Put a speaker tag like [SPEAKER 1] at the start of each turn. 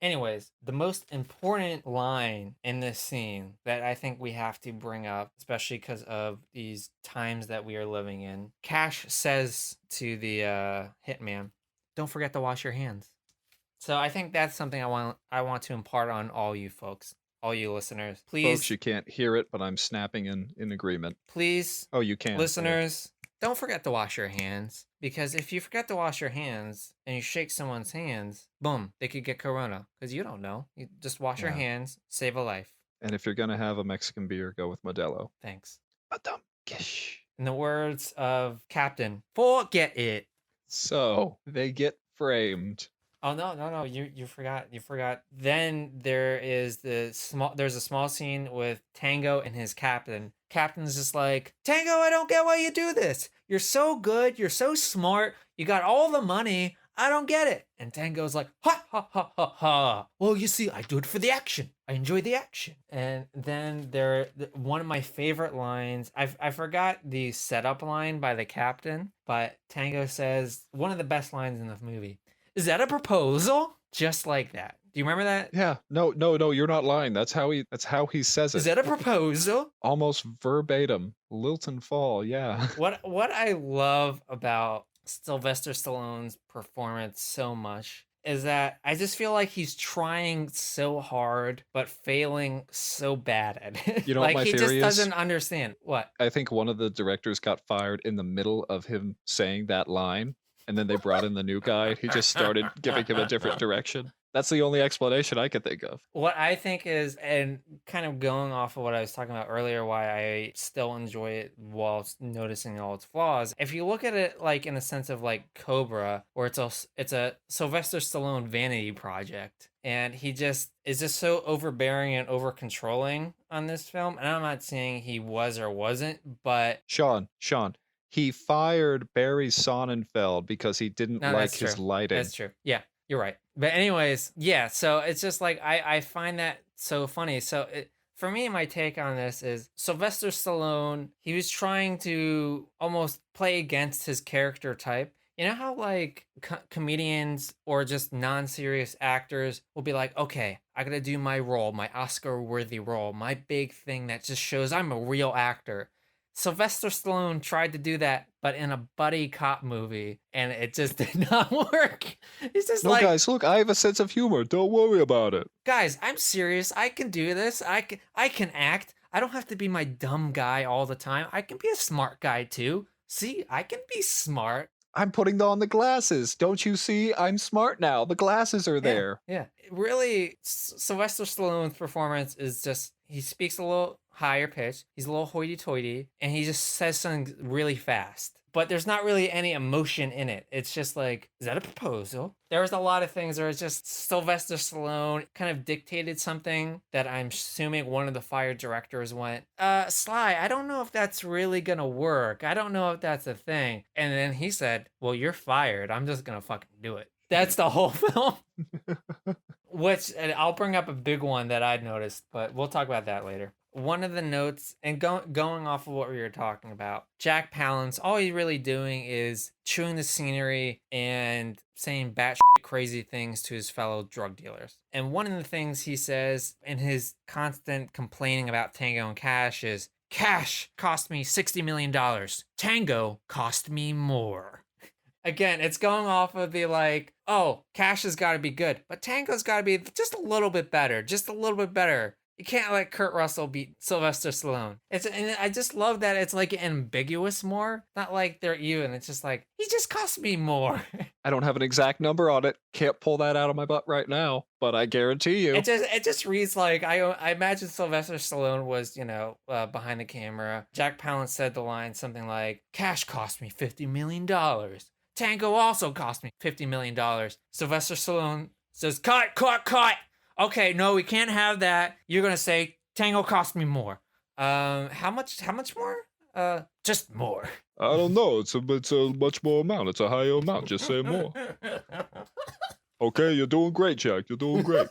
[SPEAKER 1] Anyways, the most important line in this scene that I think we have to bring up, especially because of these times that we are living in, Cash says to the hitman, "Don't forget to wash your hands." So I think that's something I want to impart on all you folks, all you listeners.
[SPEAKER 2] Folks,
[SPEAKER 1] Please,
[SPEAKER 2] you can't hear it, but I'm snapping in agreement.
[SPEAKER 1] please,
[SPEAKER 2] Oh, you can. There.
[SPEAKER 1] listeners, don't forget to wash your hands, because if you forget to wash your hands and you shake someone's hands, boom, they could get corona because you don't know. You just wash your
[SPEAKER 2] Yeah.
[SPEAKER 1] hands, save a life.
[SPEAKER 2] And if you're gonna have a Mexican beer, go with Modelo.
[SPEAKER 1] Thanks.
[SPEAKER 2] Madam Gish.
[SPEAKER 1] In the words of Captain, forget it.
[SPEAKER 2] So they get framed.
[SPEAKER 1] Oh no, you forgot. Then there's a small scene with Tango and his captain. Captain's just like, "Tango, I don't get why you do this. You're so good, you're so smart, you got all the money. I don't get it." And Tango's like, "Ha ha ha ha ha. Well, you see, I do it for the action. I enjoy the action." And then one of my favorite lines, I forgot the setup line by the captain, but Tango says one of the best lines in the movie. "Is that a proposal?" Just like that. Do you remember that?
[SPEAKER 2] Yeah. No, you're not lying. That's how he says
[SPEAKER 1] Is
[SPEAKER 2] it.
[SPEAKER 1] that a proposal?
[SPEAKER 2] Almost verbatim. Lilton Fall, yeah.
[SPEAKER 1] What I love about Sylvester Stallone's performance so much is that I just feel like he's trying so hard but failing so bad at it.
[SPEAKER 2] You know what
[SPEAKER 1] Like
[SPEAKER 2] my
[SPEAKER 1] he just
[SPEAKER 2] theory is?
[SPEAKER 1] doesn't understand. What?
[SPEAKER 2] I think one of the directors got fired in the middle of him saying that line, and then they brought in the new guy. He just started giving him a different direction. That's the only explanation I could think of.
[SPEAKER 1] What I think is, and kind of going off of what I was talking about earlier, why I still enjoy it while noticing all its flaws. If you look at it like in the sense of like Cobra, where it's a Sylvester Stallone vanity project, and he just is just so overbearing and over controlling on this film. And I'm not saying he was or wasn't, but
[SPEAKER 2] Sean, he fired Barry Sonnenfeld because he didn't
[SPEAKER 1] no,
[SPEAKER 2] like
[SPEAKER 1] that's
[SPEAKER 2] his
[SPEAKER 1] true. That's
[SPEAKER 2] lighting.
[SPEAKER 1] true. Yeah, you're right. But anyways, yeah. So it's just like I find that so funny. So for me, my take on this is Sylvester Stallone. He was trying to almost play against his character type. You know how like comedians or just non-serious actors will be like, "Okay, I gotta do my role, my Oscar-worthy role, my big thing that just shows I'm a real actor." Sylvester Stallone tried to do that, but in a buddy cop movie, and it just did not work. It's just
[SPEAKER 2] No,
[SPEAKER 1] like,
[SPEAKER 2] guys, look, I have a sense of humor. Don't worry about it.
[SPEAKER 1] guys, I'm serious. I can do this. I can act. I don't have to be my dumb guy all the time. I can be a smart guy too. See, I can be smart.
[SPEAKER 2] I'm putting on the glasses. Don't you see? I'm smart now. The glasses are
[SPEAKER 1] Yeah,
[SPEAKER 2] there.
[SPEAKER 1] yeah. Really, Sylvester Stallone's performance is just, he speaks a little higher pitch. He's a little hoity-toity, and he just says something really fast. But there's not really any emotion in it. It's just like, is that a proposal? There was a lot of things where it's just Sylvester Stallone kind of dictated something that I'm assuming one of the fired directors went, Sly, I don't know if that's really gonna work. I don't know if that's a thing. And then he said, well, you're fired. I'm just gonna fucking do it. That's the whole film. Which, and I'll bring up a big one that I'd noticed, but we'll talk about that later. One of the notes, and going off of what we were talking about, Jack Palance, all he's really doing is chewing the scenery and saying batshit crazy things to his fellow drug dealers. And one of the things he says in his constant complaining about Tango and Cash is, "Cash cost me $60 million. Tango cost me more." Again, it's going off of the like, oh, Cash has got to be good, but Tango's got to be just a little bit better, just a little bit better. You can't let Kurt Russell beat Sylvester Stallone. And I just love that it's like ambiguous more, not like they're even. It's just like, he just cost me more.
[SPEAKER 2] I don't have an exact number on it. Can't pull that out of my butt right now, but I guarantee you.
[SPEAKER 1] It just reads like, I imagine Sylvester Stallone was, behind the camera. Jack Palance said the line something like, "Cash cost me $50 million. Tango also cost me $50 million. Sylvester Stallone says, cut. Okay, no, we can't have that. You're gonna say Tango cost me more. How much more? Just more.
[SPEAKER 2] I don't know. It's a much more amount. It's a higher amount. Just say more. Okay, you're doing great, Jack. You're doing great.